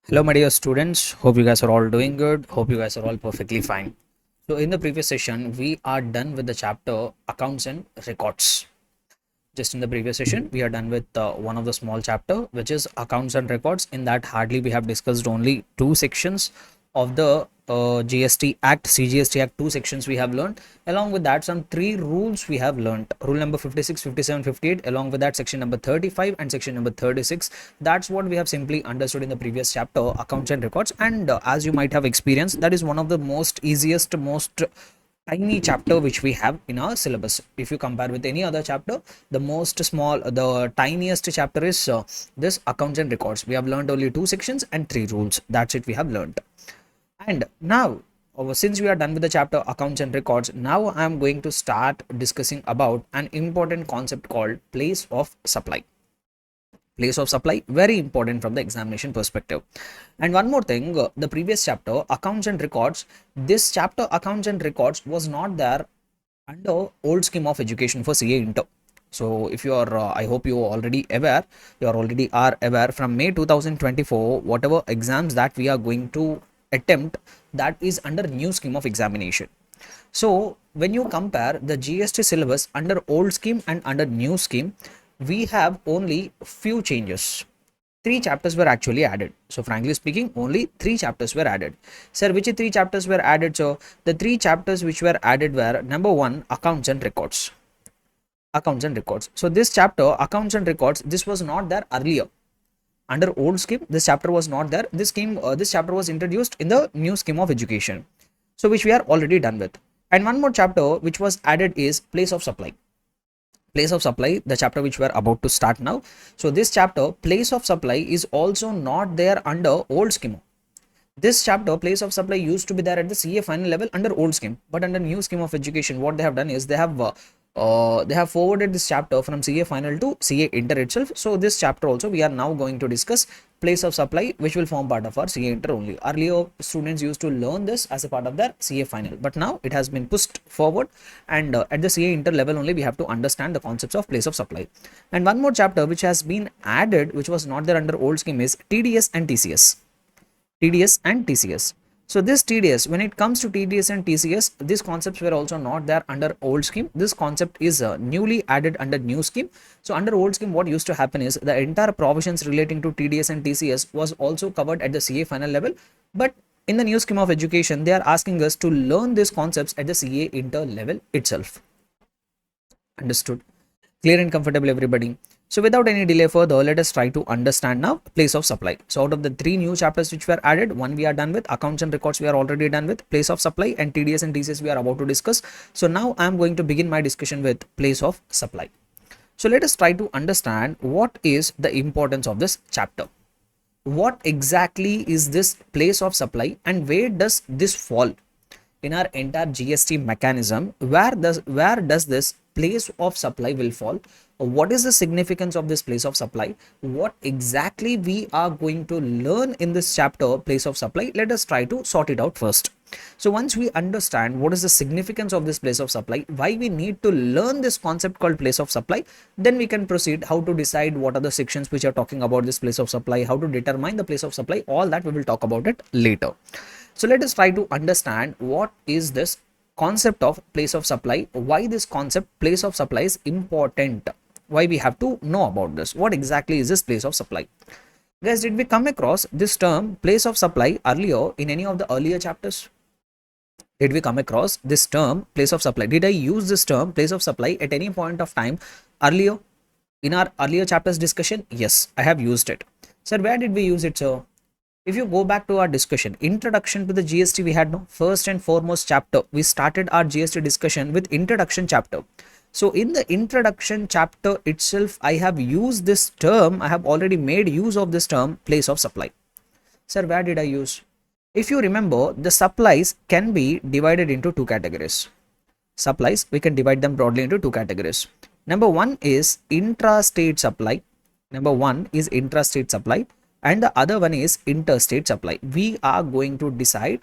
Hello, my dear students. Hope you guys are all doing good. Hope you guys are all perfectly fine. So, in the previous session, we are done with the chapter Accounts and Records. Just in the previous session, we are done with one of the small chapter, which is Accounts and Records. In that, hardly we have discussed only two sections of the GST Act, CGST Act, two sections we have learned. Along with that, some three rules we have learned. Rule number 56, 57, 58. Along with that, section number 35 and section number 36. That's what we have simply understood in the previous chapter, Accounts and Records. And as you might have experienced, that is one of the most easiest, most tiny chapter which we have in our syllabus. If you compare with any other chapter, the tiniest chapter is this Accounts and Records. We have learned only two sections and three rules. That's it we have learned. And now, since we are done with the chapter Accounts and Records, now I am going to start discussing about an important concept called place of supply. Place of supply, very important from the examination perspective. And one more thing, the previous chapter Accounts and Records, this chapter Accounts and Records was not there under old scheme of education for CA Inter. So if you are, I hope you are already aware, from May 2024, whatever exams that we are going to attempt, that is under new scheme of examination. So when you compare the GST syllabus under old scheme and under new scheme, we have only few changes. Three chapters were actually added. So frankly speaking, only three chapters were added. Sir, which three chapters were added? So the three chapters which were added were: number one, Accounts and Records. Accounts and Records. So this chapter, Accounts and Records, this was not there earlier. Under old scheme, this chapter was not there. This chapter was introduced in the new scheme of education. So which we are already done with. And one more chapter which was added is Place of Supply. Place of Supply, the chapter which we are about to start now. So this chapter, Place of Supply, is also not there under old scheme. This chapter, Place of Supply, used to be there at the CA final level under old scheme, but under new scheme of education, what they have done is they have forwarded this chapter from CA final to CA Inter itself. So this chapter also we are now going to discuss Place of Supply, which will form part of our CA Inter only. Earlier, students used to learn this as a part of their CA final, but now it has been pushed forward, and at the CA Inter level only we have to understand the concepts of Place of Supply. And one more chapter which has been added, which was not there under old scheme, is TDS and TCS. TDS and TCS. So this TDS, when it comes to TDS and TCS, these concepts were also not there under old scheme. This concept is newly added under new scheme. So under old scheme, what used to happen is the entire provisions relating to TDS and TCS was also covered at the CA final level. But in the new scheme of education, they are asking us to learn these concepts at the CA Inter level itself. Understood? Clear and comfortable, everybody? So without any delay further, let us try to understand now Place of Supply. So out of the three new chapters which were added, one we are done with, Accounts and Records we are already done with, Place of Supply, and TDS and TCS we are about to discuss. So now I am going to begin my discussion with Place of Supply. So let us try to understand what is the importance of this chapter. What exactly is this Place of Supply and where does this fall in our entire GST mechanism? Where does this Place of Supply will fall? What is the significance of this Place of Supply? What exactly we are going to learn in this chapter, Place of Supply? Let us try to sort it out first. So once we understand what is the significance of this Place of Supply, why we need to learn this concept called Place of Supply, then we can proceed how to decide what are the sections which are talking about this Place of Supply, how to determine the Place of Supply. All that we will talk about it later. So let us try to understand what is this concept of Place of Supply, why this concept Place of Supply is important, why we have to know about this. What exactly is this Place of Supply? Guys, did we come across this term Place of Supply earlier in any of the earlier chapters? Did we come across this term Place of Supply? Did I use this term Place of Supply at any point of time earlier in our earlier chapters discussion? Yes, I have used it. Sir, where did we use it, sir? If you go back to our discussion, introduction to the GST, we had no first and foremost chapter. We started our GST discussion with introduction chapter. So in the introduction chapter itself, I have used this term. I have already made use of this term Place of Supply. Sir, where did I use? If you remember, the supplies can be divided into two categories. Supplies, we can divide them broadly into two categories. Number one is intrastate supply. And the other one is interstate supply. We are going to divide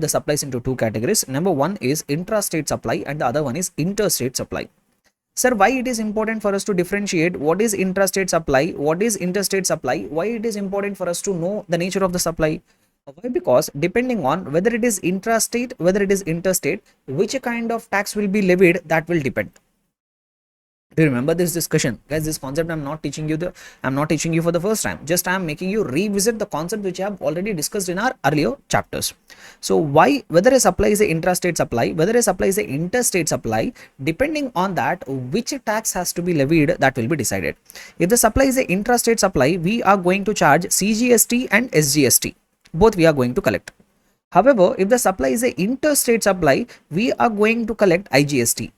the supplies into two categories. Number one is intrastate supply and the other one is interstate supply. Sir, why it is important for us to differentiate what is intrastate supply, what is interstate supply? Why it is important for us to know the nature of the supply? Why? Because depending on whether it is intrastate, whether it is interstate, which kind of tax will be levied, that will depend. Do you remember this discussion, guys? This concept I'm not teaching you for the first time. Just I'm making you revisit the concept which I have already discussed in our earlier chapters. So why, whether a supply is a intrastate supply, whether a supply is a interstate supply, depending on that, which tax has to be levied, that will be decided. If the supply is a intrastate supply, we are going to charge CGST and SGST. Both we are going to collect. However, if the supply is a interstate supply, we are going to collect IGST.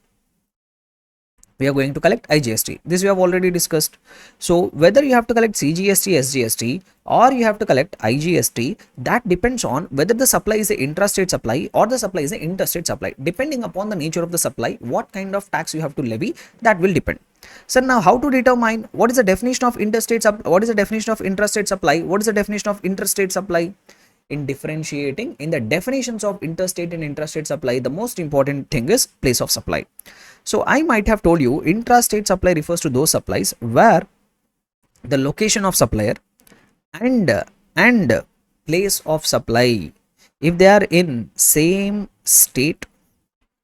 We are going to collect IGST. This we have already discussed. So whether you have to collect CGST, SGST, or you have to collect IGST, that depends on whether the supply is an intrastate supply or the supply is an interstate supply. Depending upon the nature of the supply, what kind of tax you have to levy, that will depend. So now how to determine what is the definition of interstate supply, what is the definition of intrastate supply, what is the definition of interstate supply? In differentiating in the definitions of interstate and intrastate supply, the most important thing is place of supply. So I might have told you intrastate supply refers to those supplies where the location of supplier and place of supply, if they are in same state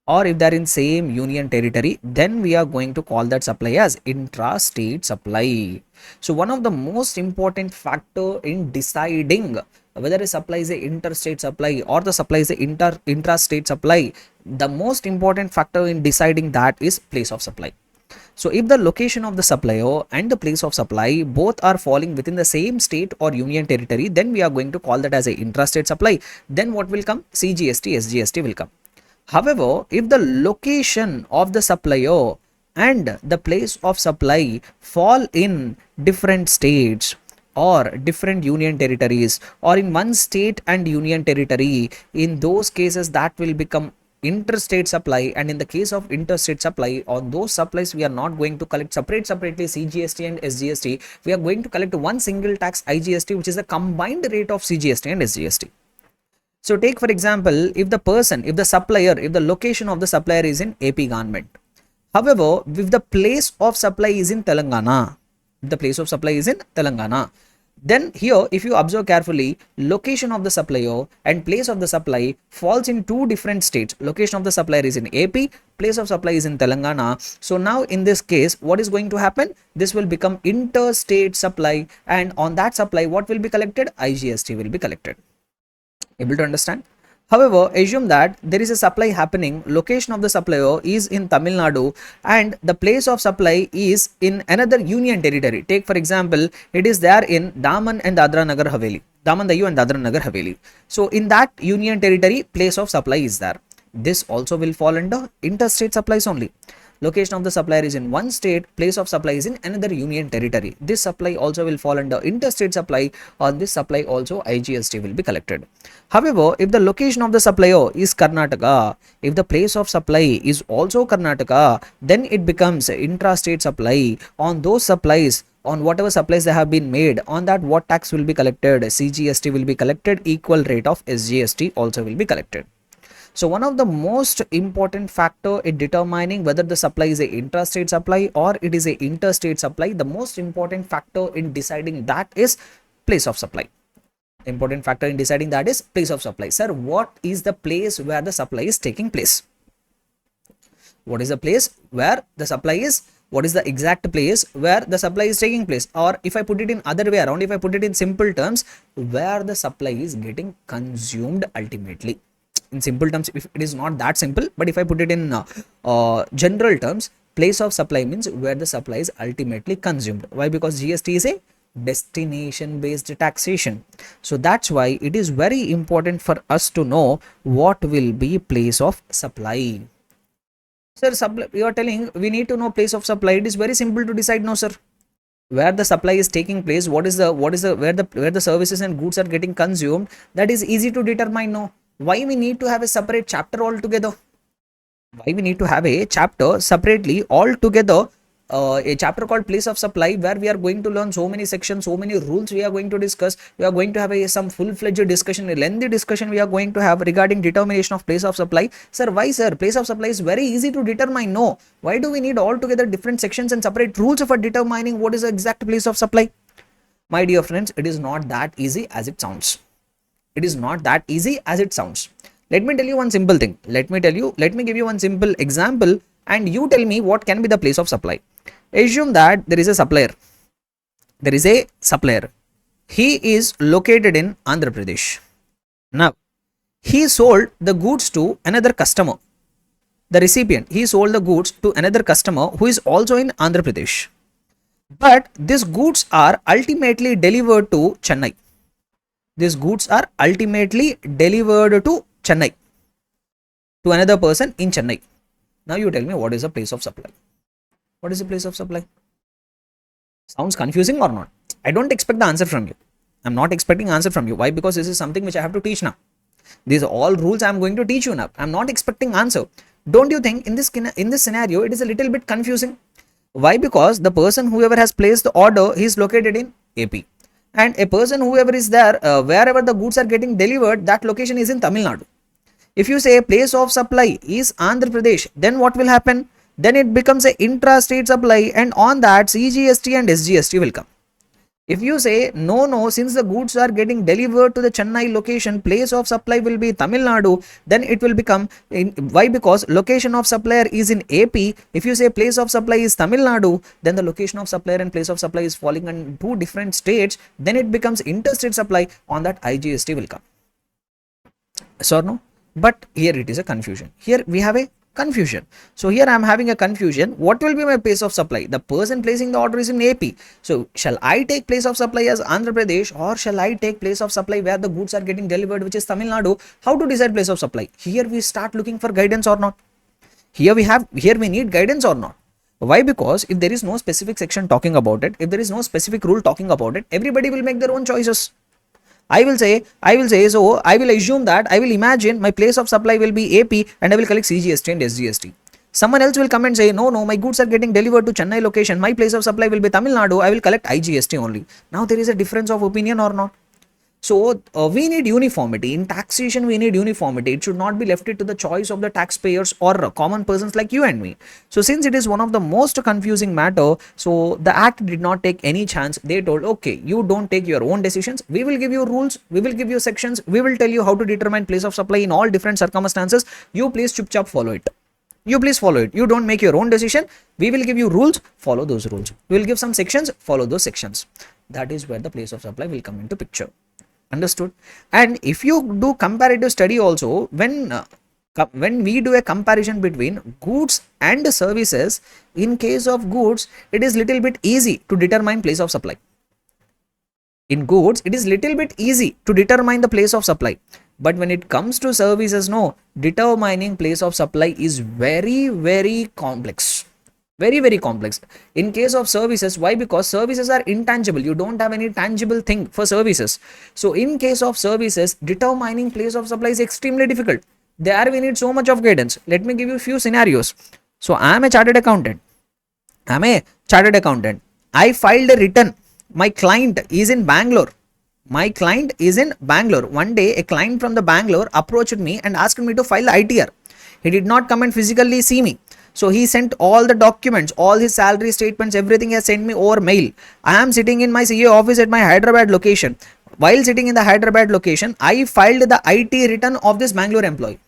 or if they are in same union territory, then we are going to call that supply as intrastate supply. So one of the most important factor in deciding whether a supply is a interstate supply or the supply is a intrastate supply, the most important factor in deciding that is place of supply. So if the location of the supplier and the place of supply both are falling within the same state or union territory, then we are going to call that as a intrastate supply. Then what will come? CGST, SGST will come. However, if the location of the supplier and the place of supply fall in different states or different union territories or in one state and union territory, in those cases that will become interstate supply. And in the case of interstate supply, on those supplies we are not going to collect separately CGST and SGST. We are going to collect one single tax, IGST, which is the combined rate of CGST and SGST. So take for example, if the location of the supplier is in AP government. However, if the place of supply is in Telangana, then here if you observe carefully, location of the supplier and place of the supply falls in two different states. Location of the supplier is in AP, place of supply is in Telangana. So now in this case, what is going to happen? This will become interstate supply, and on that supply what will be collected? IGST will be collected. Able to understand? However, assume that there is a supply happening, location of the supplier is in Tamil Nadu and the place of supply is in another union territory. Take for example, it is there in Daman and Dadra Nagar Haveli. Daman Dayu and Dadra Nagar Haveli. So in that union territory, place of supply is there. This also will fall under interstate supplies only. Location of the supplier is in one state, place of supply is in another union territory. This supply also will fall under interstate supply. On this supply also IGST will be collected. However, if the location of the supplier is Karnataka, if the place of supply is also Karnataka, then it becomes intrastate supply. On those supplies, on whatever supplies they have been made, on that what tax will be collected? CGST will be collected, equal rate of SGST also will be collected. So one of the most important factor in determining whether the supply is a intrastate supply or it is a interstate supply, the most important factor in deciding that is place of supply. Important factor in deciding that is place of supply. Sir, what is the place where the supply is taking place? What is the place where the supply is? What is the exact place where the supply is taking place? Or if I put it in other way around, if I put it in simple terms, where the supply is getting consumed ultimately. In simple terms, if it is not that simple, but if I put it in general terms, place of supply means where the supply is ultimately consumed. Why? Because GST is a destination based taxation. So that's why it is very important for us to know what will be place of supply. Sir, you are telling we need to know place of supply. It is very simple to decide. No, sir. Where the supply is taking place, where the services and goods are getting consumed, that is easy to determine. No. Why we need to have a separate chapter altogether? Why we need to have a chapter separately altogether a chapter called place of supply, where we are going to learn so many sections, so many rules we are going to discuss. We are going to have some full-fledged discussion, a lengthy discussion we are going to have regarding determination of place of supply. Sir, why sir? Place of supply is very easy to determine. No. Why do we need altogether different sections and separate rules for determining what is the exact place of supply? My dear friends, it is not that easy as it sounds. It is not that easy as it sounds. Let me tell you one simple thing. Let me give you one simple example, and you tell me what can be the place of supply. Assume that there is a supplier. There is a supplier. He is located in Andhra Pradesh. Now, he sold the goods to another customer. The recipient, he sold the goods to another customer who is also in Andhra Pradesh. But these goods are ultimately delivered to Chennai. These goods are ultimately delivered to Chennai, to another person in Chennai. Now you tell me, what is the place of supply? What is the place of supply? Sounds confusing or not? I don't expect the answer from you. I'm not expecting answer from you. Why? Because this is something which I have to teach now. These are all rules I'm going to teach you now. I'm not expecting answer. Don't you think in this scenario it is a little bit confusing? Why? Because the person whoever has placed the order, he is located in AP, and a person whoever is there, wherever the goods are getting delivered, that location is in Tamil Nadu. If you say place of supply is Andhra Pradesh, then what will happen? Then it becomes a intra-state supply, and on that CGST and SGST will come. If you say no, since the goods are getting delivered to the Chennai location, place of supply will be Tamil Nadu, then it will become why? Because location of supplier is in AP. If you say place of supply is Tamil Nadu, then the location of supplier and place of supply is falling on two different states. Then it becomes interstate supply. On that IGST will come. So no, but here it is a confusion. Here we have a confusion. So here I am having a confusion. What will be my place of supply? The person placing the order is in AP. So shall I take place of supply as Andhra Pradesh, or shall I take place of supply where the goods are getting delivered, which is Tamil Nadu? How to decide place of supply? Here we start looking for guidance or not. Here we need guidance or not. Why? Because if there is no specific section talking about it, if there is no specific rule talking about it, everybody will make their own choices. I will say, so I will assume that I will imagine my place of supply will be AP and I will collect CGST and SGST. Someone else will come and say, no, my goods are getting delivered to Chennai location. My place of supply will be Tamil Nadu. I will collect IGST only. Now there is a difference of opinion or not? So we need uniformity. In taxation, we need uniformity. It should not be left to the choice of the taxpayers or common persons like you and me. So since it is one of the most confusing matter, so the act did not take any chance. They told, okay, you don't take your own decisions. We will give you rules. We will give you sections. We will tell you how to determine place of supply in all different circumstances. You please chup chap follow it. You please follow it. You don't make your own decision. We will give you rules. Follow those rules. We will give some sections. Follow those sections. That is where the place of supply will come into picture. Understood? And if you do comparative study also, when we do a comparison between goods and services, in case of goods, it is little bit easy to determine place of supply. In goods, it is little bit easy to determine the place of supply. But when it comes to services, no, determining place of supply is very, very complex. Very, very complex. In case of services, why? Because services are intangible. You don't have any tangible thing for services. So in case of services, determining place of supply is extremely difficult. There we need so much of guidance. Let me give you a few scenarios. So I am a chartered accountant. I filed a return. My client is in Bangalore. One day, a client from the Bangalore approached me and asked me to file the ITR. He did not come and physically see me. So he sent all the documents, all his salary statements, everything he has sent me over mail. I am sitting in my CA office at my Hyderabad location. While sitting in the Hyderabad location, I filed the IT return of this Bangalore employee.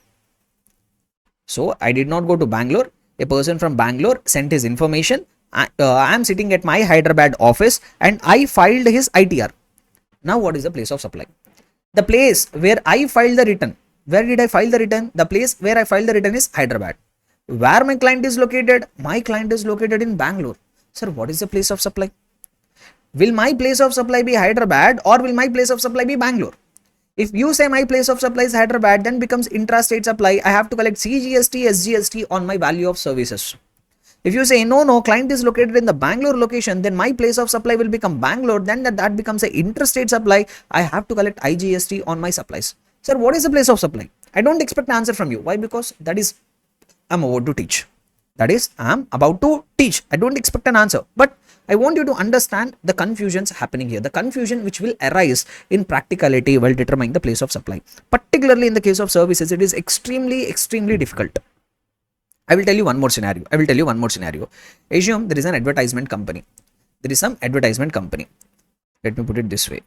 So I did not go to Bangalore. A person from Bangalore sent his information. I am sitting at my Hyderabad office and I filed his ITR. Now what is the place of supply? The place where I filed the return. Where did I file the return? The place where I filed the return is Hyderabad. Where my client is located? My client is located in Bangalore. Sir, what is the place of supply? Will my place of supply be Hyderabad or will my place of supply be Bangalore? If you say my place of supply is Hyderabad, then becomes intrastate supply. I have to collect CGST, SGST on my value of services. If you say no, client is located in the Bangalore location, then my place of supply will become Bangalore. Then that becomes an interstate supply. I have to collect IGST on my supplies. Sir, what is the place of supply? I don't expect an answer from you. Why? Because that is I'm about to teach. That is, I am about to teach. I don't expect an answer, but I want you to understand the confusions happening here, the confusion which will arise in practicality while determining the place of supply. Particularly in the case of services, it is extremely difficult. I will tell you one more scenario. Assume there is an advertisement company. There is some advertisement company. Let me put it this way.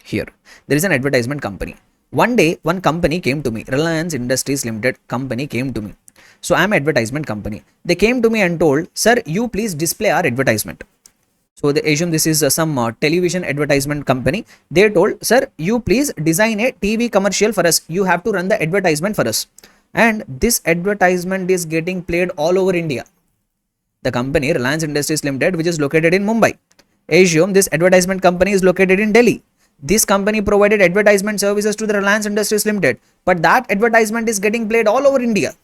Here, there is an advertisement company. One day, one company came to me. Reliance Industries Limited company came to me. So I am advertisement company. They came to me and told, sir, you please display our advertisement. So they assume this is some television advertisement company. They told, sir, you please design a TV commercial for us. You have to run the advertisement for us. And this advertisement is getting played all over India. The company Reliance Industries Limited, which is located in Mumbai. Assume this advertisement company is located in Delhi. This company provided advertisement services to the Reliance Industries Limited, but that advertisement is getting played all over India.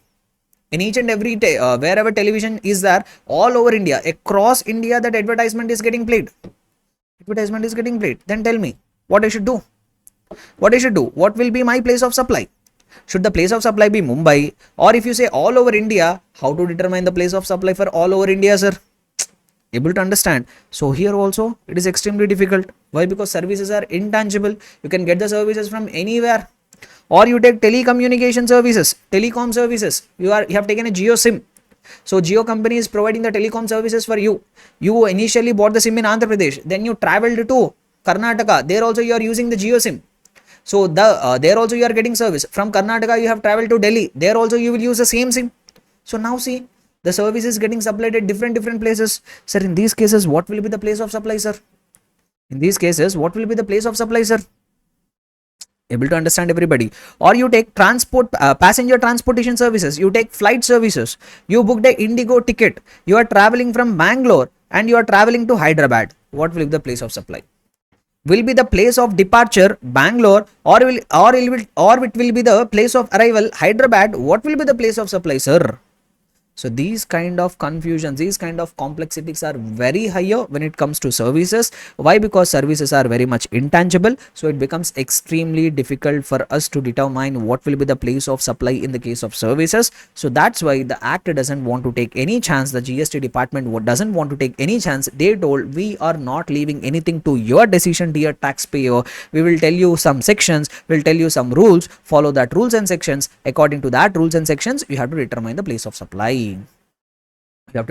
In each and every wherever television is there, all over India, across India, that advertisement is getting played. Then tell me what I should do. What will be my place of supply? Should the place of supply be Mumbai? Or if you say all over India, how to determine the place of supply for all over India, sir? Able to understand? So here also it is extremely difficult. Why? Because services are intangible. You can get the services from anywhere. Or you take telecommunication services, telecom services. You have taken a Jio SIM. So Jio company is providing the telecom services for you. You initially bought the SIM in Andhra Pradesh. Then you traveled to Karnataka. There also you are using the Jio SIM. So there also you are getting service. From Karnataka you have traveled to Delhi. There also you will use the same SIM. So now see, the service is getting supplied at different places. Sir, in these cases, what will be the place of supply, sir? Able to understand, everybody? Or you take transport, passenger transportation services. You take flight services. You booked a Indigo ticket. You are traveling from Bangalore and you are traveling to Hyderabad. What will be the place of supply? Will be the place of departure Bangalore, or it will be the place of arrival Hyderabad? What will be the place of supply, sir? So these kind of confusions, these kind of complexities are very higher when it comes to services. Why? Because services are very much intangible. So it becomes extremely difficult for us to determine what will be the place of supply in the case of services. So that's why the Act doesn't want to take any chance. The GST department doesn't want to take any chance. They told, we are not leaving anything to your decision, dear taxpayer. We will tell you some sections, we'll tell you some rules, follow that rules and sections. According to that rules and sections, you have to determine the place of supply. That's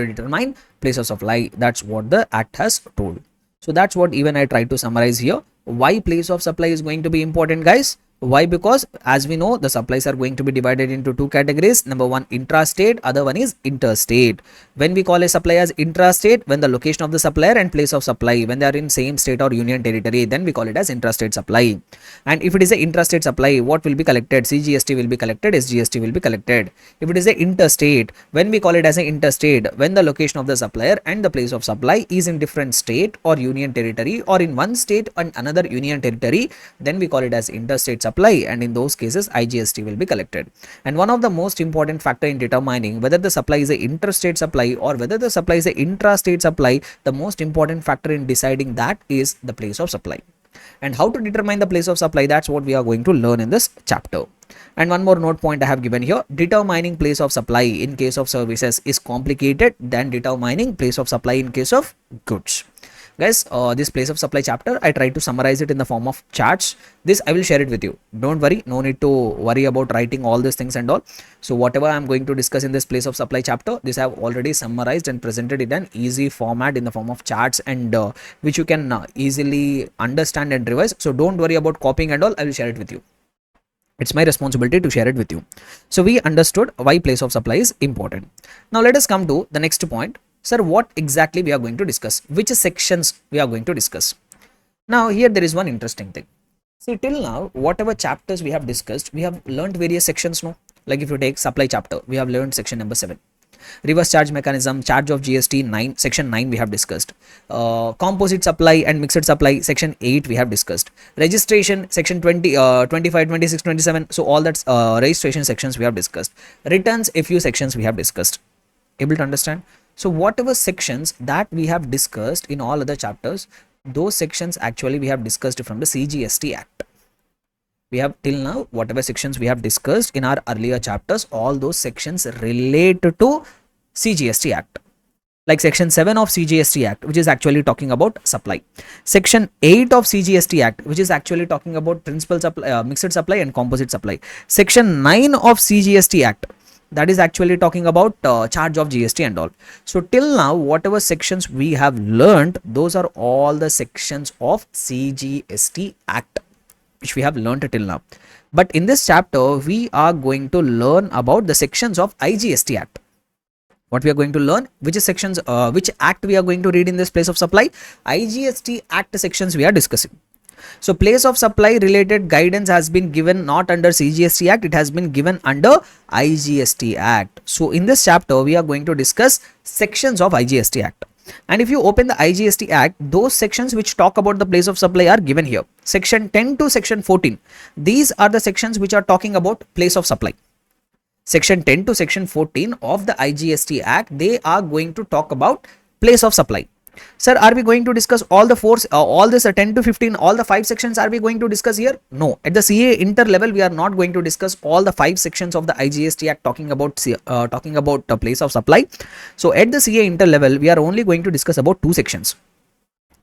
what the Act has told. So that's what even I tried to summarize here. Why place of supply is going to be important, guys? Why? Because as we know, the supplies are going to be divided into two categories. Number one, intrastate, other one is interstate. When we call a supply as intrastate, when the location of the supplier and place of supply, when they are in same state or union territory, then we call it as intrastate supply. And if it is a intrastate supply, what will be collected? CGST will be collected, SGST will be collected. If it is a interstate, when we call it as an interstate, when the location of the supplier and the place of supply is in different state or union territory, or in one state and another union territory, then we call it as interstate supply. And in those cases, IGST will be collected. And one of the most important factor in determining whether the supply is an interstate supply or whether the supply is an intrastate supply, the most important factor in deciding that is the place of supply. And how to determine the place of supply, that's what we are going to learn in this chapter. And one more note point I have given here: determining place of supply in case of services is complicated than determining place of supply in case of goods. Guys, this place of supply chapter, I tried to summarize it in the form of charts. This I will share it with you. Don't worry, no need to worry about writing all these things and all. So whatever I am going to discuss in this place of supply chapter, this I have already summarized and presented in an easy format in the form of charts, and which you can easily understand and revise. So don't worry about copying and all. I will share it with you. It's my responsibility to share it with you. So we understood why place of supply is important. Now let us come to the next point. Sir, what exactly we are going to discuss? Which sections we are going to discuss? Now here there is one interesting thing. See, till now, whatever chapters we have discussed, we have learned various sections. No, like if you take supply chapter, we have learned section number 7. Reverse charge mechanism, charge of GST 9, section 9 we have discussed. Composite supply and mixed supply, section 8 we have discussed. Registration, section 20, 25, 26, 27. So all that's registration sections we have discussed. Returns, a few sections we have discussed. Able to understand? So whatever sections that we have discussed in all other chapters, those sections actually we have discussed from the CGST Act. We have till now, whatever sections we have discussed in our earlier chapters, all those sections relate to CGST Act, like section 7 of CGST Act, which is actually talking about supply, section 8 of CGST Act, which is actually talking about principal supply, mixed supply and composite supply, section 9 of CGST Act, that is actually talking about charge of GST and all. So till now, whatever sections we have learned, those are all the sections of CGST Act which we have learned till now. But in this chapter, we are going to learn about the sections of IGST Act. What we are going to learn, which is sections, which act we are going to read in this place of supply, IGST Act sections we are discussing. So place of supply related guidance has been given not under CGST Act, it has been given under IGST Act. So in this chapter, we are going to discuss sections of IGST Act. And if you open the IGST Act, those sections which talk about the place of supply are given here. Section 10 to section 14. These are the sections which are talking about place of supply. Section 10 to section 14 of the IGST Act, they are going to talk about place of supply. Sir, are we going to discuss all the all this 10 to 15, all the 5 sections are we going to discuss here? No. At the CA inter level, we are not going to discuss all the 5 sections of the IGST Act talking about the place of supply. So at the CA inter level, we are only going to discuss about 2 sections.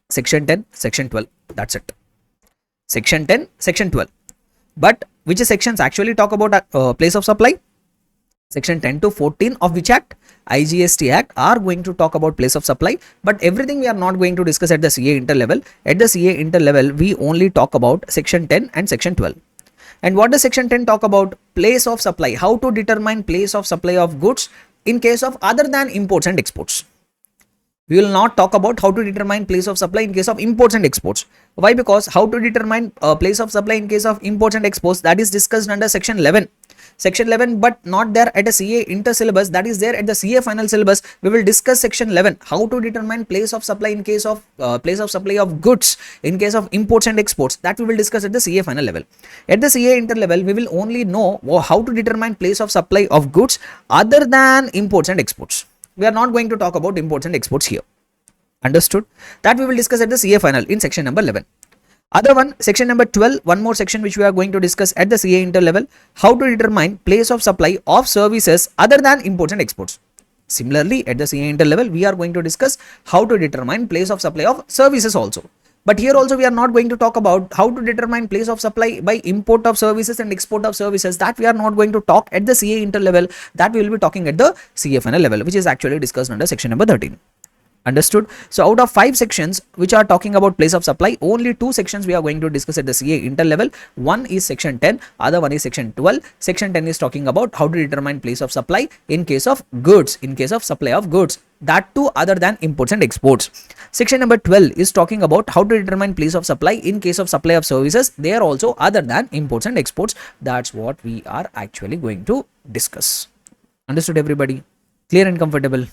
Section 10, section 12. That's it. Section 10, section 12. But which sections actually talk about place of supply? Section 10 to 14 of which act? IGST Act are going to talk about place of supply, but everything we are not going to discuss at the CA inter level. At the CA inter level, we only talk about section 10 and section 12. And what does section 10 talk about? Place of supply. How to determine place of supply of goods in case of other than imports and exports. We will not talk about how to determine place of supply in case of imports and exports. Why? Because how to determine place of supply in case of imports and exports, that is discussed under section 11. Section 11, but not there at a CA inter syllabus, that is there at the CA final syllabus. We will discuss section 11, how to determine place of supply in case of place of supply of goods in case of imports and exports, that we will discuss at the CA final level. At the CA inter level, we will only know how to determine place of supply of goods other than imports and exports. We are not going to talk about imports and exports here. Understood? That we will discuss at the CA final in section number 11. Other one, section number 12, one more section which we are going to discuss at the CA inter level, how to determine place of supply of services other than imports and exports. Similarly, at the CA inter level, we are going to discuss how to determine place of supply of services also. But here also we are not going to talk about how to determine place of supply by import of services and export of services. That we are not going to talk at the CA inter level. That we will be talking at the CA final level, which is actually discussed under section number 13. Understood? So out of 5 sections which are talking about place of supply, only 2 sections we are going to discuss at the CA inter level. One is section 10, other one is section 12. Section 10 is talking about how to determine place of supply in case of goods, in case of supply of goods, that too other than imports and exports. Section number 12 is talking about how to determine place of supply in case of supply of services, they are also other than imports and exports. That's what we are actually going to discuss. Understood everybody? Clear and comfortable?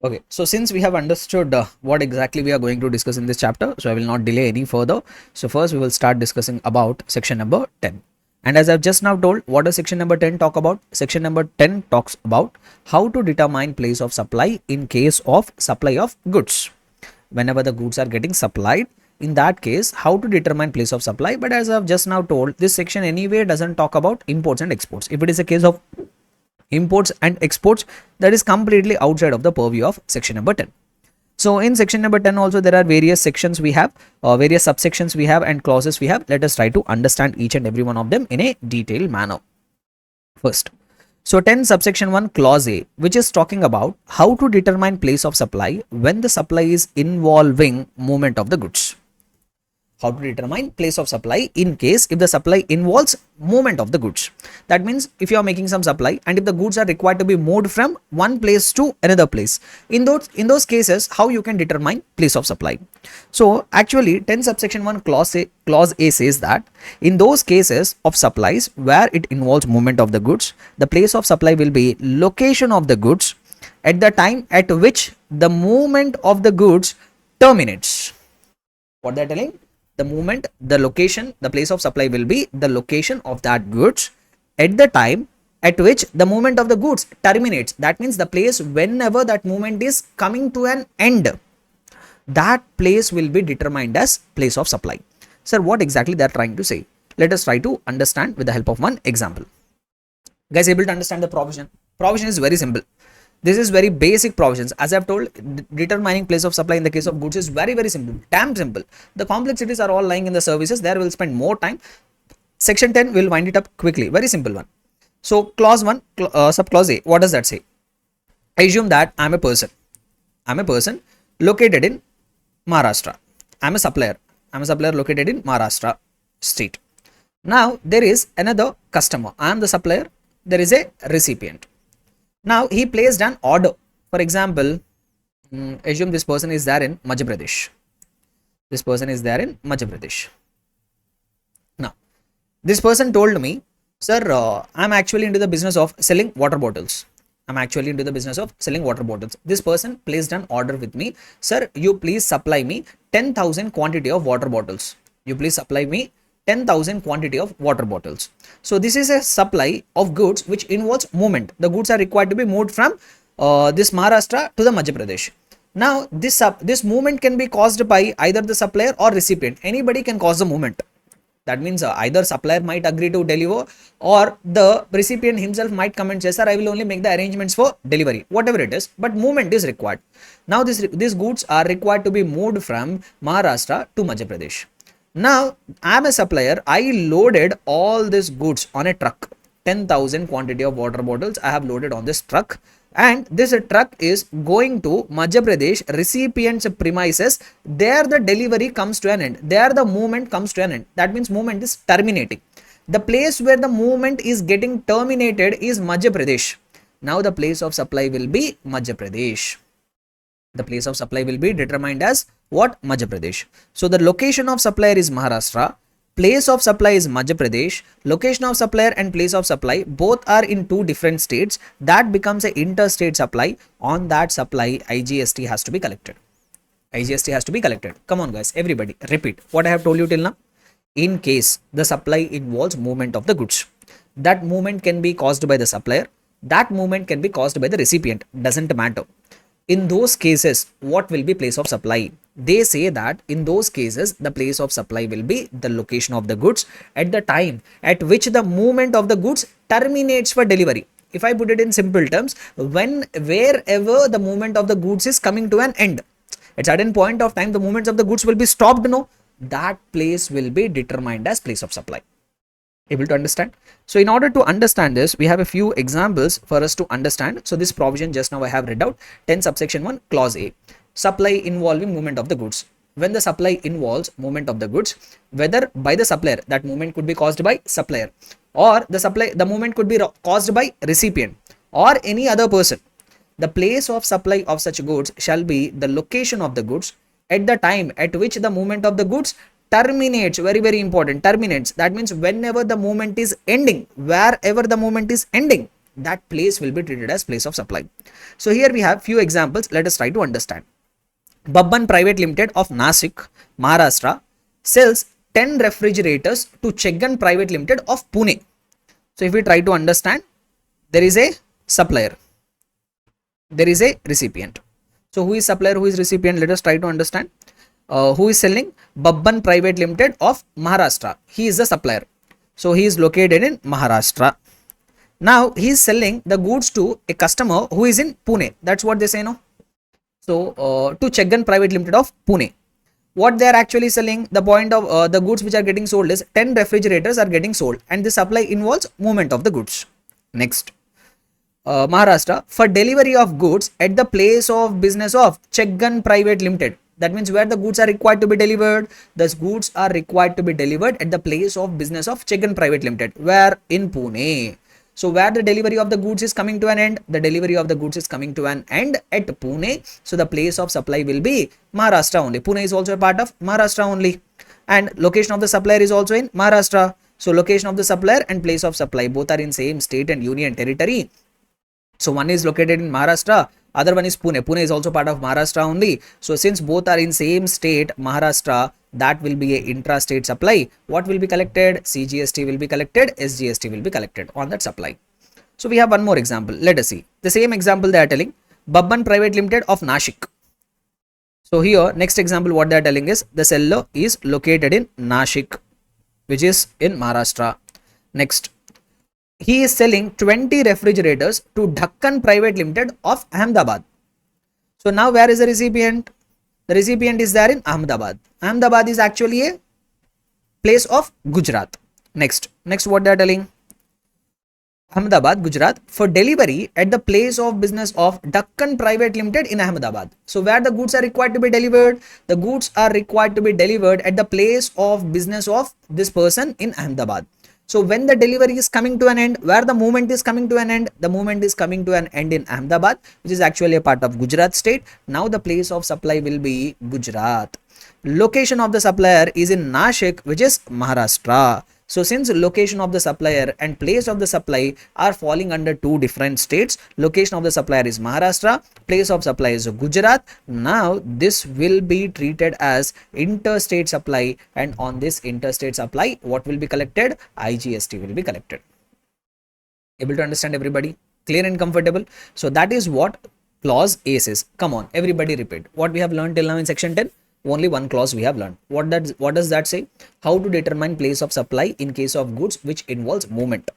Okay, so since we have understood what exactly we are going to discuss in this chapter, so I will not delay any further. So first we will start discussing about section number 10. And as I've just now told, what does section number 10 talk about? Section number 10 talks about how to determine place of supply in case of supply of goods. Whenever the goods are getting supplied, in that case, how to determine place of supply. But as I've just now told, this section anyway doesn't talk about imports and exports. If it is a case of imports and exports, that is completely outside of the purview of section number 10. So in section number 10 also there are various sections we have, various subsections we have and clauses we have. Let us try to understand each and every one of them in a detailed manner. First, so 10 subsection 1 clause A, which is talking about how to determine place of supply when the supply is involving movement of the goods. How to determine place of supply in case if the supply involves movement of the goods. That means if you are making some supply and if the goods are required to be moved from one place to another place, in those cases, how you can determine place of supply. So actually 10 subsection 1 clause A says that in those cases of supplies where it involves movement of the goods, the place of supply will be location of the goods at the time at which the movement of the goods terminates. What they are telling? The movement, the location, the place of supply will be the location of that goods at the time at which the movement of the goods terminates. That means the place whenever that movement is coming to an end, that place will be determined as place of supply. Sir, what exactly they are trying to say? Let us try to understand with the help of one example. Guys, able to understand the provision? Provision is very simple. This is very basic provisions. As I've told, determining place of supply in the case of goods is very, very simple, damn simple. The complexities are all lying in the services. There we'll spend more time. Section 10 will wind it up quickly. Very simple one. So clause 1, sub clause A, what does that say? I assume that I'm a person. I'm a person located in Maharashtra. I'm a supplier. I'm a supplier located in Maharashtra state. Now there is another customer. I am the supplier. There is a recipient. Now he placed an order. For example, assume this person is there in Madhya Pradesh. This person is there in Madhya Pradesh. Now, this person told me, sir, I'm actually into the business of selling water bottles. I'm actually into the business of selling water bottles. This person placed an order with me. Sir, you please supply me 10,000 quantity of water bottles. You please supply me 10,000 quantity of water bottles. So this is a supply of goods which involves movement. The goods are required to be moved from this Maharashtra to the Madhya Pradesh. Now this movement can be caused by either the supplier or recipient. Anybody can cause the movement. That means either supplier might agree to deliver or the recipient himself might come and say, sir, I will only make the arrangements for delivery, whatever it is, but movement is required. Now these goods are required to be moved from Maharashtra to Madhya Pradesh. Now I am a supplier. I loaded all these goods on a truck. 10,000 quantity of water bottles I have loaded on this truck, and this truck is going to Madhya Pradesh recipient's premises. There the delivery comes to an end. There the movement comes to an end. That means movement is terminating. The place where the movement is getting terminated is Madhya Pradesh. Now the place of supply will be Madhya Pradesh. The place of supply will be determined as what? Madhya Pradesh. So the location of supplier is Maharashtra. Place of supply is Madhya Pradesh. Location of supplier and place of supply both are in two different states. That becomes an interstate supply. On that supply, IGST has to be collected. IGST has to be collected. Come on guys, everybody, repeat what I have told you till now. In case the supply involves movement of the goods, that movement can be caused by the supplier. That movement can be caused by the recipient. Doesn't matter. In those cases, what will be place of supply? They say that in those cases, the place of supply will be the location of the goods at the time at which the movement of the goods terminates for delivery. If I put it in simple terms, wherever the movement of the goods is coming to an end, at certain point of time, the movements of the goods will be stopped. No, that place will be determined as place of supply. Able to understand? So in order to understand this, we have a few examples for us to understand. So this provision just now I have read out. 10 subsection 1 clause A, supply involving movement of the goods. When the supply involves movement of the goods, whether by the supplier, that movement could be caused by supplier, or the movement could be caused by recipient or any other person, the place of supply of such goods shall be the location of the goods at the time at which the movement of the goods terminates. Very, very important, terminates. That means whenever the movement is ending, wherever the movement is ending, that place will be treated as place of supply. So here we have few examples. Let us try to understand. Babban Private Limited of Nasik, Maharashtra sells 10 refrigerators to Cheggan Private Limited of Pune. So if we try to understand, there is a supplier, there is a recipient. So who is supplier, who is recipient? Let us try to understand. Who is selling? Babban Private Limited of Maharashtra. He is the supplier. So he is located in Maharashtra. Now he is selling the goods to a customer who is in Pune. That's what they say now. So to Cheggan Private Limited of Pune. What they are actually selling, the point of the goods which are getting sold is 10 refrigerators are getting sold, and the supply involves movement of the goods. Next, Maharashtra, for delivery of goods at the place of business of Cheggan Private Limited. That means where the goods are required to be delivered, the goods are required to be delivered at the place of business of Cheggan Private Limited, where in Pune. So where the delivery of the goods is coming to an end, the delivery of the goods is coming to an end at Pune. So the place of supply will be Maharashtra only. Pune is also a part of Maharashtra only, and location of the supplier is also in Maharashtra. So location of the supplier and place of supply both are in same state and union territory. So one is located in Maharashtra, other one is Pune. Pune is also part of Maharashtra only. So since both are in same state, Maharashtra, that will be a intra-state supply. What will be collected? CGST will be collected, SGST will be collected on that supply. So we have one more example. Let us see. The same example they are telling. Babban Private Limited of Nashik. So here, next example what they are telling is the seller is located in Nashik, which is in Maharashtra. Next, he is selling 20 refrigerators to Dhakkan Private Limited of Ahmedabad. So now where is the recipient? The recipient is there in Ahmedabad. Ahmedabad is actually a place of Gujarat. Next what they are telling? Ahmedabad, Gujarat, for delivery at the place of business of Dakkan Private Limited in Ahmedabad. So where the goods are required to be delivered? The goods are required to be delivered at the place of business of this person in Ahmedabad. So when the delivery is coming to an end, where the movement is coming to an end? The movement is coming to an end in Ahmedabad, which is actually a part of Gujarat state. Now the place of supply will be Gujarat. Location of the supplier is in Nashik, which is Maharashtra. So since location of the supplier and place of the supply are falling under two different states, location of the supplier is Maharashtra, place of supply is Gujarat. Now this will be treated as interstate supply, and on this interstate supply, what will be collected? IGST will be collected. Able to understand everybody? Clear and comfortable? So that is what clause A says. Come on, everybody repeat. What we have learned till now in section 10? Only one clause we have learned. What does that say? How to determine place of supply in case of goods which involves movement.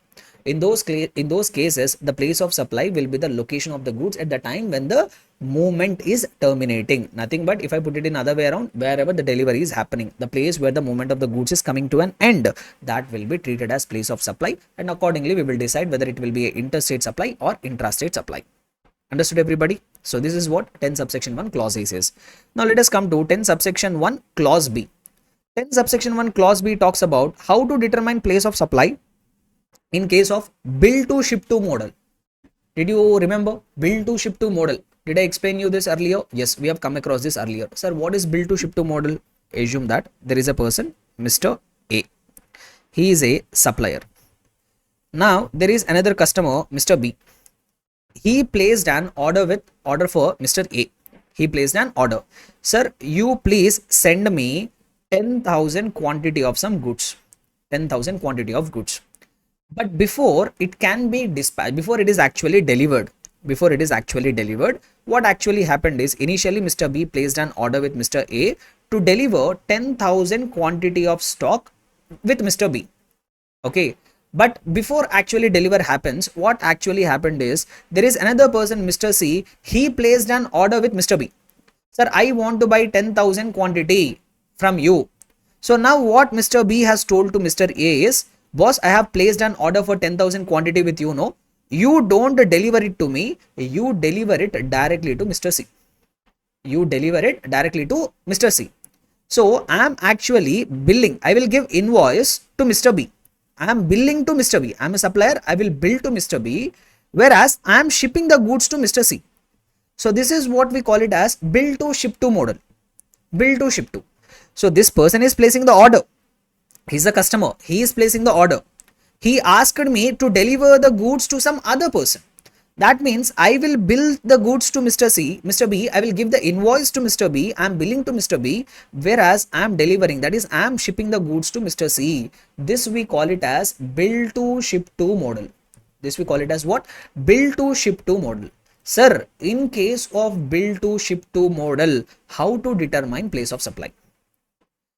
In those cases, the place of supply will be the location of the goods at the time when the movement is terminating. Nothing but, if I put it in other way around, wherever the delivery is happening, the place where the movement of the goods is coming to an end, that will be treated as place of supply, and accordingly we will decide whether it will be an interstate supply or intrastate supply. Understood everybody? So this is what 10 subsection 1 clause A says. Now let us come to 10 subsection 1 clause B. 10 subsection 1 clause B talks about how to determine place of supply in case of bill to ship to model. Did you remember bill to ship to model? Did I explain you this earlier? Yes, we have come across this earlier. Sir, what is bill to ship to model? Assume that there is a person, Mr. A. He is a supplier. Now there is another customer, Mr. B. He placed an order for Mr. A. He placed an order. Sir, you please send me 10,000 quantity of some goods. 10,000 quantity of goods. But before it can be dispatched, before it is actually delivered, what actually happened is, initially Mr. B placed an order with Mr. A to deliver 10,000 quantity of stock with Mr. B. Okay. But before actually deliver happens, what actually happened is, there is another person, Mr. C. He placed an order with Mr. B. Sir, I want to buy 10,000 quantity from you. So now what Mr. B has told to Mr. A is, boss, I have placed an order for 10,000 quantity with you. No, you don't deliver it to me. You deliver it directly to Mr. C. You deliver it directly to Mr. C. So I am actually billing. I will give invoice to Mr. B. I am billing to Mr. B. I am a supplier. I will bill to Mr. B, whereas I am shipping the goods to Mr. C. So this is what we call it as bill to ship to model. Bill to ship to. So this person is placing the order. He is a customer. He is placing the order. He asked me to deliver the goods to some other person. That means I will bill the goods to Mr. C, Mr. B. I will give the invoice to Mr. B. I am billing to Mr. B, whereas I am delivering, that is, I am shipping the goods to Mr. C. This we call it as bill to ship to model. This we call it as what? Bill to ship to model. Sir, in case of bill to ship to model, how to determine place of supply?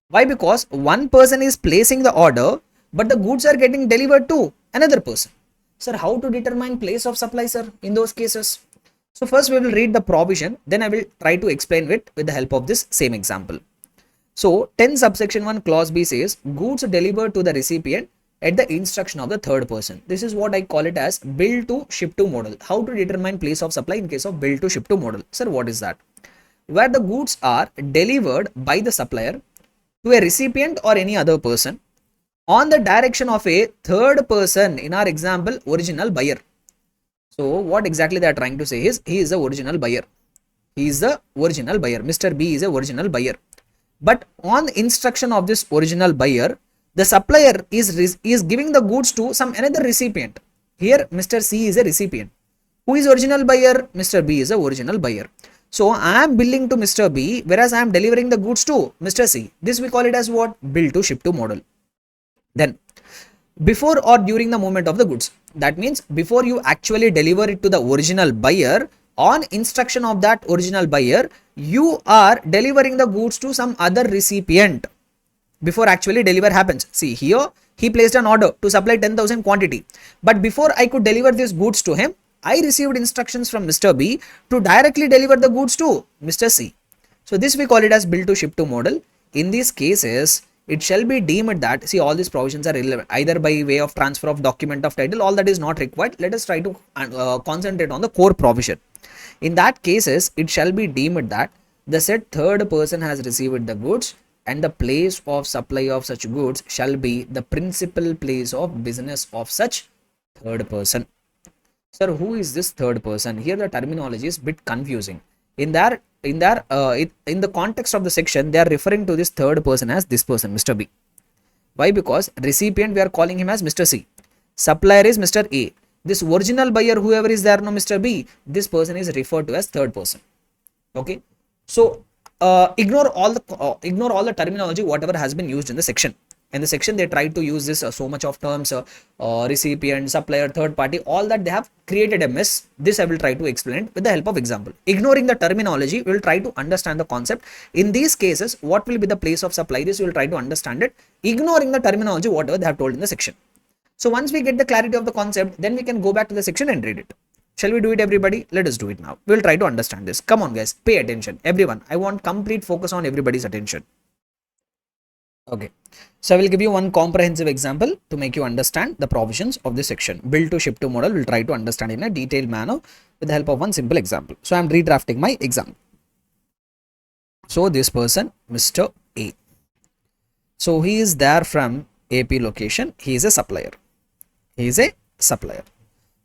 Why? Because one person is placing the order, but the goods are getting delivered to another person. Sir, how to determine place of supply, sir, in those cases? So first we will read the provision, then I will try to explain it with the help of this same example. So 10 subsection 1 clause B says, goods delivered to the recipient at the instruction of the third person. This is what I call it as bill to ship to model. How to determine place of supply in case of bill to ship to model? Sir, what is that? Where the goods are delivered by the supplier to a recipient or any other person on the direction of a third person, in our example, original buyer. So what exactly they are trying to say is, he is the original buyer. He is the original buyer. Mr. B is a original buyer. But on instruction of this original buyer, the supplier is giving the goods to some another recipient. Here Mr. C is a recipient. Who is original buyer? Mr. B is the original buyer. So I am billing to Mr. B, whereas I am delivering the goods to Mr. C. This we call it as what? Bill to ship to model. Then before or during the movement of the goods, that means before you actually deliver it to the original buyer, on instruction of that original buyer, you are delivering the goods to some other recipient. before actually deliver happens. See here, he placed an order to supply 10,000 quantity, but before I could deliver these goods to him, I received instructions from Mr. B to directly deliver the goods to Mr. C. So this we call it as bill to ship to model. In these cases, it shall be deemed that, see, all these provisions are irrelevant, either by way of transfer of document of title, all that is not required. Let us try to concentrate on the core provision. In that cases, it shall be deemed that the said third person has received the goods, and the place of supply of such goods shall be the principal place of business of such third person. Sir, who is this third person? Here the terminology is bit confusing. In the context of the section, they are referring to this third person as this person, Mr. B. Why? Because recipient we are calling him as Mr. C. Supplier is Mr. A. This original buyer, whoever is there, no, Mr. B, this person is referred to as third person. Okay. So ignore all the terminology whatever has been used in the section. In the section, they try to use this so much of terms, recipient, supplier, third party, all that they have created a mess. This I will try to explain with the help of example. Ignoring the terminology, we will try to understand the concept. In these cases, what will be the place of supply? This we will try to understand it, ignoring the terminology whatever they have told in the section. So once we get the clarity of the concept, then we can go back to the section and read it. Shall we do it, everybody? Let us do it now. We will try to understand this. Come on, guys, pay attention. Everyone, I want complete focus on everybody's attention. Okay, so I will give you one comprehensive example to make you understand the provisions of this section. Bill to ship to model, we'll try to understand in a detailed manner with the help of one simple example. So I am redrafting my example. So this person, Mr. A. So he is there from AP location. He is a supplier. He is a supplier.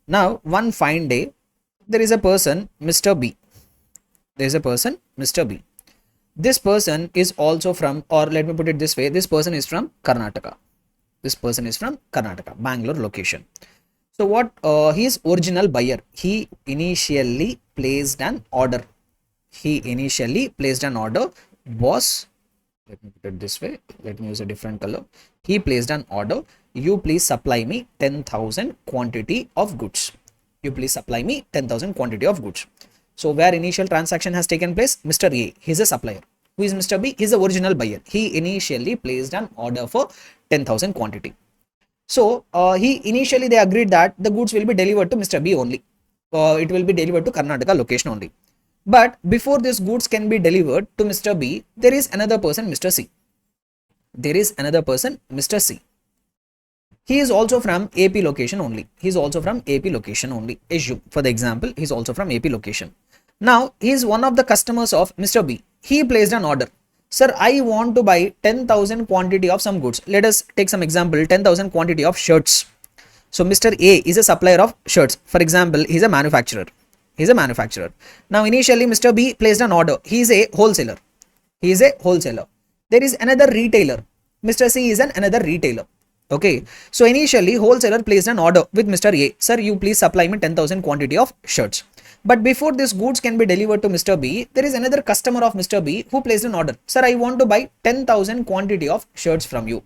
Now, one fine day, there is a person, Mr. B. There is a person, Mr. B. This person is also from, or let me put it this way, this person is from Karnataka. This person is from Karnataka, Bangalore location. So what, his original buyer, he initially placed an order. He initially placed an order was, let me put it this way, let me use a different color. He placed an order, you please supply me 10,000 quantity of goods. You please supply me 10,000 quantity of goods. So where initial transaction has taken place, Mr. A, he is a supplier. Who is Mr. B? He is the original buyer. He initially placed an order for 10,000 quantity. So initially they agreed that the goods will be delivered to Mr. B only. It will be delivered to Karnataka location only. But before these goods can be delivered to Mr. B, there is another person, Mr. C. There is another person, Mr. C. He is also from AP location only. He is also from AP location only. Assume for the example, he is also from AP location. Now, he is one of the customers of Mr. B. He placed an order. Sir, I want to buy 10,000 quantity of some goods. Let us take some example, 10,000 quantity of shirts. So, Mr. A is a supplier of shirts. For example, he is a manufacturer. He is a manufacturer. Now, initially, Mr. B placed an order. He is a wholesaler. He is a wholesaler. There is another retailer. Mr. C is another retailer. Okay, so initially wholesaler placed an order with Mr. A. Sir, you please supply me 10,000 quantity of shirts. But before these goods can be delivered to Mr. B, there is another customer of Mr. B who placed an order. Sir, I want to buy 10,000 quantity of shirts from you.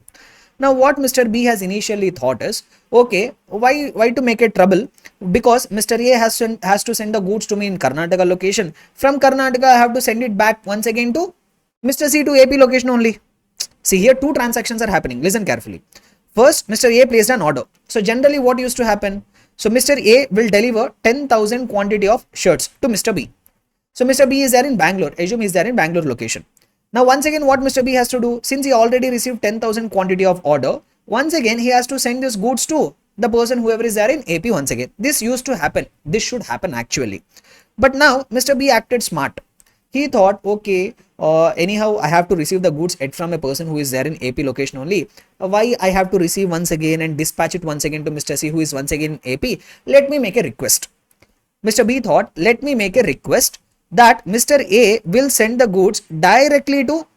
Now what Mr. B has initially thought is, okay, why to make a trouble? Because Mr. A has to send the goods to me in Karnataka location. From Karnataka, I have to send it back once again to Mr. C to AP location only. See, here two transactions are happening. Listen carefully. First, Mr. A placed an order. So generally what used to happen? So Mr. A will deliver 10,000 quantity of shirts to Mr. B. So Mr. B is there in Bangalore. Assume he is there in Bangalore location. Now once again what Mr. B has to do, since he already received 10,000 quantity of order, once again he has to send this goods to the person whoever is there in AP once again. This used to happen. This should happen actually. But now Mr. B acted smart. He thought, okay, anyhow, I have to receive the goods from a person who is there in AP location only. Why I have to receive once again and dispatch it once again to Mr. C who is once again in AP? Let me make a request. Mr. B thought, let me make a request that Mr. A will send the goods directly to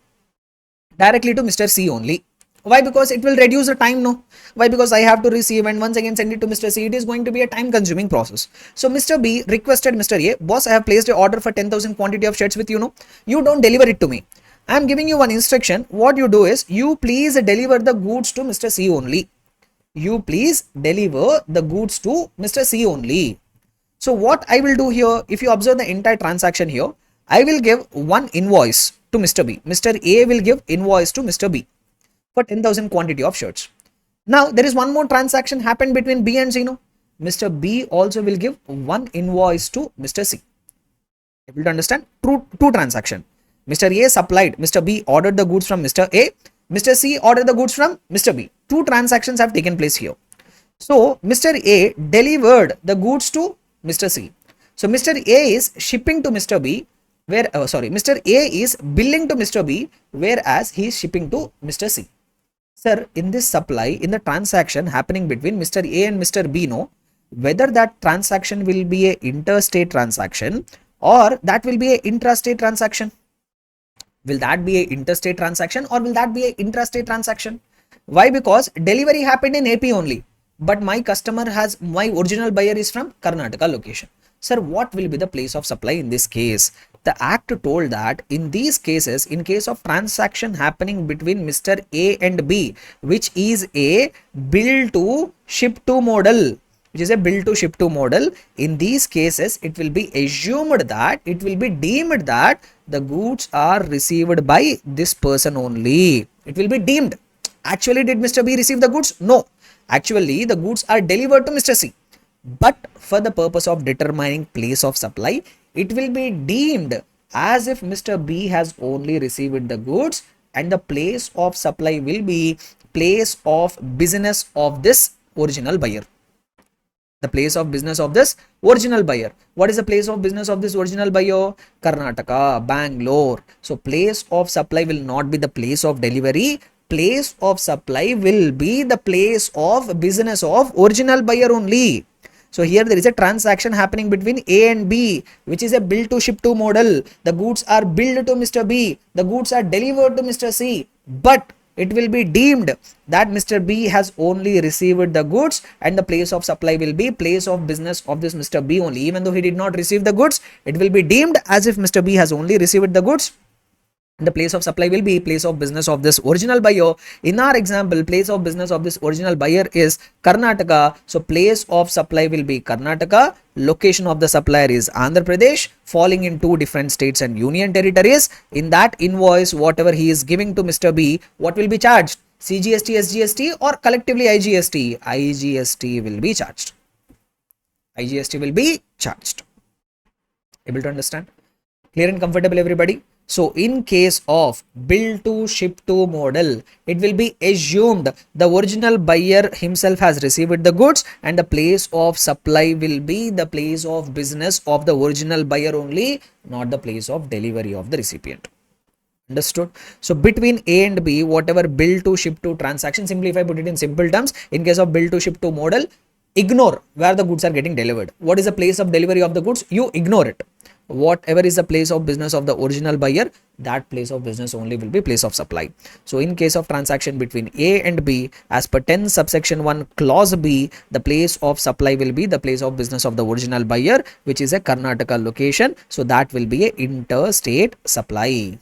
Mr. C only. Why? Because it will reduce the time, no? Why? Because I have to receive and once again send it to Mr. C. It is going to be a time consuming process. So Mr. B requested Mr. A, boss, I have placed an order for 10,000 quantity of shirts with you, no? You don't deliver it to me. I am giving you one instruction. What you do is, you please deliver the goods to Mr. C only. You please deliver the goods to Mr. C only. So what I will do here, if you observe the entire transaction here, I will give one invoice to Mr. B. Mr. A will give invoice to Mr. B. for 10,000 quantity of shirts. Now there is one more transaction happened between B and C. No, Mr. B also will give one invoice to Mr. C. Able to understand? Two transaction. Mr. A supplied, Mr. B ordered the goods from Mr. A, Mr. C ordered the goods from Mr. B. Two transactions have taken place here. So Mr. A delivered the goods to Mr. C. So Mr. A is shipping to Mr. B, Mr. A is billing to Mr. B, whereas he is shipping to Mr. C. Sir, in this supply, in the transaction happening between Mr. A and Mr. B, no, whether that transaction will be a interstate transaction or that will be a intrastate transaction. Will that be a interstate transaction or will that be a intrastate transaction? Why? Because delivery happened in AP only, but my original buyer is from Karnataka location. Sir, what will be the place of supply in this case? The act told that in these cases, in case of transaction happening between Mr. A and B, which is a bill to ship to model, in these cases, it will be assumed that, it will be deemed that the goods are received by this person only. It will be deemed. Actually, did Mr. B receive the goods? No. Actually, the goods are delivered to Mr. C. But for the purpose of determining place of supply, it will be deemed as if Mr. B has only received the goods, and the place of supply will be place of business of this original buyer. The place of business of this original buyer. What is the place of business of this original buyer? Karnataka, Bangalore. So place of supply will not be the place of delivery. Place of supply will be the place of business of original buyer only. So here there is a transaction happening between A and B, which is a bill to ship to model. The goods are billed to Mr. B. The goods are delivered to Mr. C. But it will be deemed that Mr. B has only received the goods, and the place of supply will be place of business of this Mr. B only. Even though he did not receive the goods, it will be deemed as if Mr. B has only received the goods. The place of supply will be place of business of this original buyer. In our example, place of business of this original buyer is Karnataka. So place of supply will be Karnataka. Location of the supplier is Andhra Pradesh, falling in two different states and union territories. In that invoice, whatever he is giving to Mr. B, what will be charged? CGST, SGST, or collectively IGST? IGST will be charged. IGST will be charged. Able to understand? Clear and comfortable, everybody? So in case of bill to ship to model, it will be assumed the original buyer himself has received the goods, and the place of supply will be the place of business of the original buyer only, not the place of delivery of the recipient. Understood? So between A and B, whatever bill to ship to transaction, simply if I put it in simple terms, in case of bill to ship to model, ignore where the goods are getting delivered. What is the place of delivery of the goods? You ignore it. Whatever is the place of business of the original buyer, that place of business only will be place of supply. So in case of transaction between A and B, as per 10 subsection 1 clause B, the place of supply will be the place of business of the original buyer, which is a Karnataka location. So that will be a interstate supply.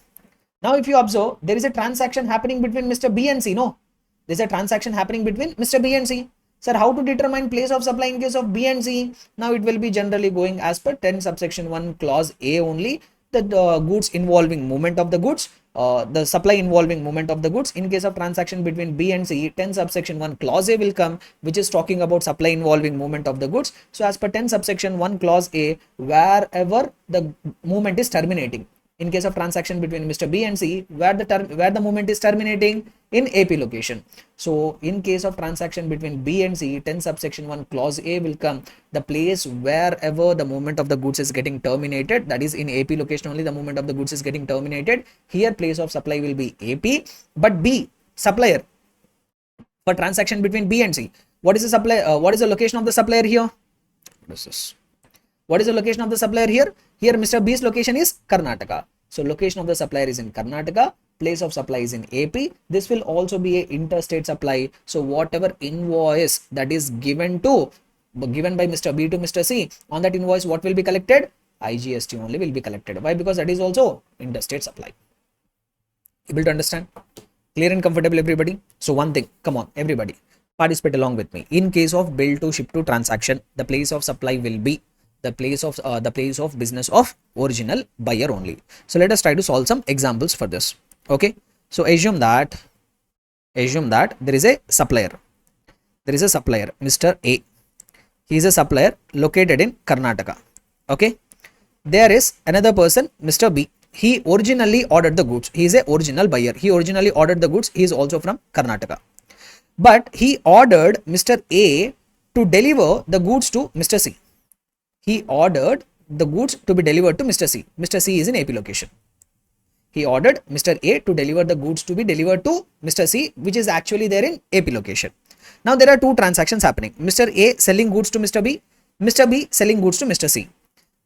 Now if you observe, there is a transaction happening between Mr. B and C. No, there is a transaction happening between Mr. B and C. Sir, how to determine place of supply in case of B and C? Now it will be generally going as per 10 subsection 1 clause A only. The goods involving movement of the goods, the supply involving movement of the goods. In case of transaction between B and C, 10 subsection 1 clause A will come, which is talking about supply involving movement of the goods. So as per 10 subsection 1 clause A, wherever the movement is terminating. In case of transaction between Mr. B and C, where the movement is terminating, in AP location. So in case of transaction between B and C, 10 subsection 1 clause A will come, the place wherever the movement of the goods is getting terminated, that is in AP location only the movement of the goods is getting terminated. Here place of supply will be AP, but B, supplier, for transaction between B and C, what is the supply? What is the location of the supplier here? What is the location of the supplier here? Here Mr. B's location is Karnataka. So location of the supplier is in Karnataka. Place of supply is in AP. This will also be a interstate supply. So whatever invoice that is given by Mr. B to Mr. C, on that invoice what will be collected? IGST only will be collected. Why? Because that is also interstate supply. Able to understand? Clear and comfortable, everybody? So one thing, come on everybody, participate along with me. In case of bill to ship to transaction, the place of supply will be the place of business of original buyer only. So let us try to solve some examples for this. Okay, so assume that Assume that there is a supplier. There is a supplier, Mr. A. He is a supplier located in Karnataka. Okay. There is another person, Mr. B. He originally ordered the goods. He is a original buyer. He originally ordered the goods. He is also from Karnataka. But he ordered Mr. A to deliver the goods to Mr. C. He ordered the goods to be delivered to Mr. C. Mr. C is in AP location. He ordered Mr. A to deliver the goods to be delivered to Mr. C, which is actually there in AP location. Now there are two transactions happening. Mr. A selling goods to Mr. B, Mr. B selling goods to Mr. C.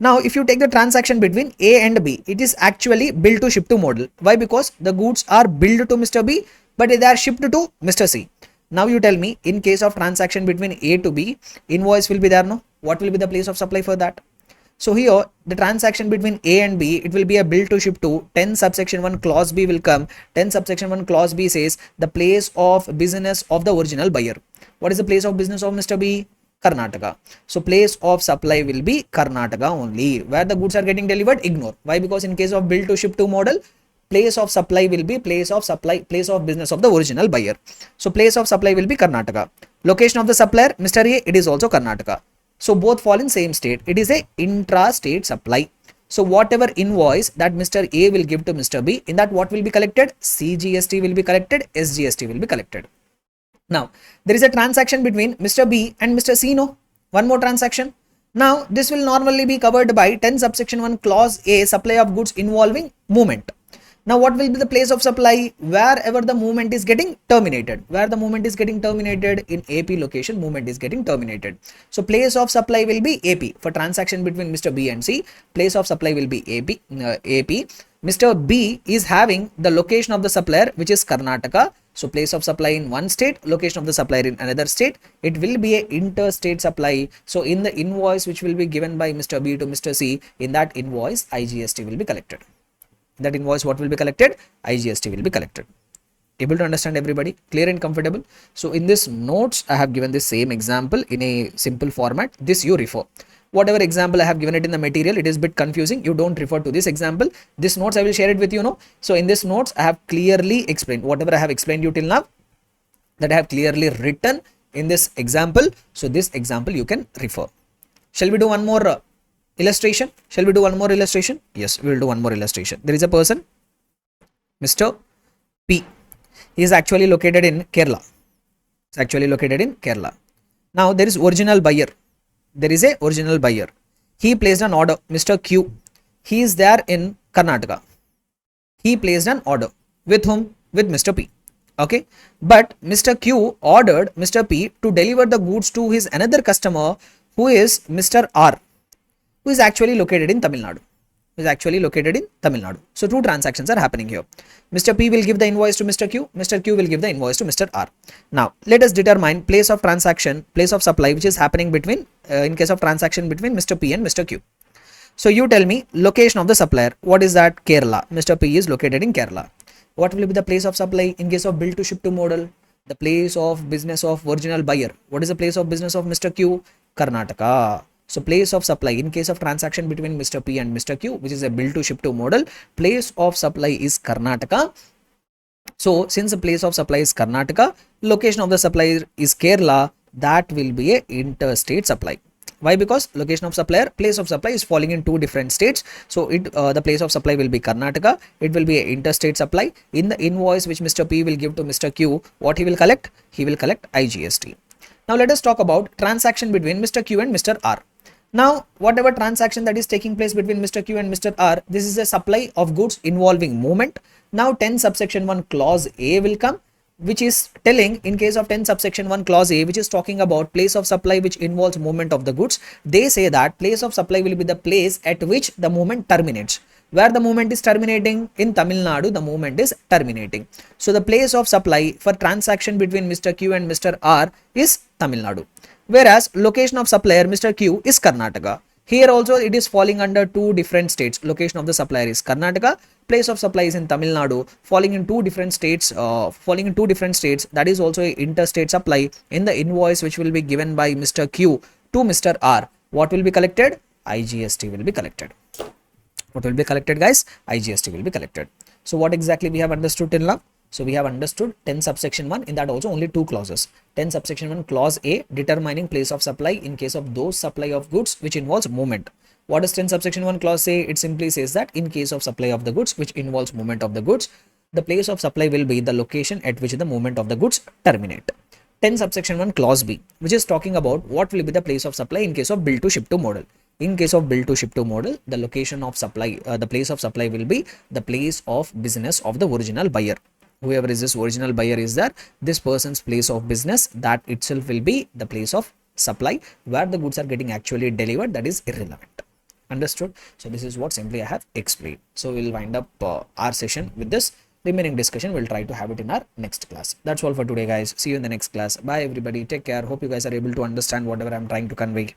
Now if you take the transaction between A and B, it is actually bill to ship to model. Why? Because the goods are billed to Mr. B, but they are shipped to Mr. C. Now you tell me, in case of transaction between A to B, invoice will be there, no? What will be the place of supply for that? So here the transaction between A and B, it will be a bill to ship to 10 subsection 1 clause B will come. 10 subsection 1 clause B says the place of business of the original buyer. What is the place of business of Mr. B? Karnataka. So place of supply will be Karnataka only. Where the goods are getting delivered, ignore. Why? Because in case of bill to ship to model, place of supply will be place of business of the original buyer. So place of supply will be Karnataka. Location of the supplier, Mr. A, it is also Karnataka. So both fall in same state. It is a intra-state supply. So whatever invoice that Mr. A will give to Mr. B, in that what will be collected? CGST will be collected, SGST will be collected. Now there is a transaction between Mr. B and Mr. C, no? One more transaction. Now this will normally be covered by 10 subsection 1 clause A, supply of goods involving movement. Now what will be the place of supply? Wherever the movement is getting terminated. Where the movement is getting terminated, in AP location movement is getting terminated. So place of supply will be AP. For transaction between Mr. B and C, place of supply will be AP. Mr. B is having the location of the supplier, which is Karnataka. So place of supply in one state, location of the supplier in another state. It will be a interstate supply. So in the invoice which will be given by Mr. B to Mr. C, in that invoice IGST will be collected. That invoice what will be collected? IGST will be collected. Able to understand everybody? Clear and comfortable? So in this notes, I have given this same example in a simple format. This you refer. Whatever example I have given it in the material, it is a bit confusing. You don't refer to this example. This notes I will share it with you, no? So in this notes, I have clearly explained whatever I have explained you till now, that I have clearly written in this example. So this example you can refer. Shall we do one more illustration? Shall we do one more illustration? Yes, we will do one more illustration. There is a person, Mr. P. He is actually located in Kerala. It's actually located in Kerala. Now there is original buyer. There is a original buyer. He placed an order, Mr. Q. He is there in Karnataka. He placed an order with whom? With Mr. P. Okay. But Mr. Q ordered Mr. P to deliver the goods to his another customer, who is Mr. R, who is actually located in Tamil Nadu. So two transactions are happening here. Mr. P will give the invoice to Mr. Q. Mr. Q will give the invoice to Mr. R. Now let us determine place of transaction, place of supply, which is happening between in case of transaction between Mr. P and Mr. Q. So you tell me location of the supplier. What is that? Kerala. Mr. P is located in Kerala. What will be the place of supply in case of bill to ship to model? The place of business of original buyer. What is the place of business of Mr. Q? Karnataka. So place of supply in case of transaction between Mr. P and Mr. Q, which is a bill to ship to model, place of supply is Karnataka. So since the place of supply is Karnataka, location of the supplier is Kerala, that will be a interstate supply. Why? Because location of supplier, place of supply is falling in two different states. So the place of supply will be Karnataka. It will be an interstate supply. In the invoice which Mr. P will give to Mr. Q, what he will collect? He will collect IGST. Now let us talk about transaction between Mr. Q and Mr. R. Now, whatever transaction that is taking place between Mr. Q and Mr. R, this is a supply of goods involving movement. Now, 10 subsection 1 clause A will come, which is telling in case of 10 subsection 1 clause A, which is talking about place of supply which involves movement of the goods. They say that place of supply will be the place at which the movement terminates. Where the movement is terminating? In Tamil Nadu, the movement is terminating. So the place of supply for transaction between Mr. Q and Mr. R is Tamil Nadu. Whereas location of supplier Mr. Q is Karnataka. Here also it is falling under two different states. Location of the supplier is Karnataka. Place of supply is in Tamil Nadu, falling in two different states. That is also an interstate supply. In the invoice which will be given by Mr. Q to Mr. R, what will be collected? IGST will be collected. What will be collected, guys? IGST will be collected. So what exactly we have understood till now? So we have understood 10 subsection 1, in that also only two clauses. 10 subsection 1 clause A, determining place of supply in case of those supply of goods which involves movement. What is 10 subsection 1 clause say? It simply says that in case of supply of the goods which involves movement of the goods, the place of supply will be the location at which the movement of the goods terminate. 10 subsection 1 clause B, which is talking about what will be the place of supply in case of bill to ship to model. In case of bill to ship to model, the location of supply, the place of supply will be the place of business of the original buyer. Whoever is this original buyer is there, this person's place of business, that itself will be the place of supply where the goods are getting actually delivered. That is irrelevant. Understood? So this is what simply I have explained. So we'll wind up our session with this. Remaining discussion we'll try to have it in our next class. That's all for today, guys. See you in the next class. Bye everybody, take care. Hope you guys are able to understand whatever I'm trying to convey.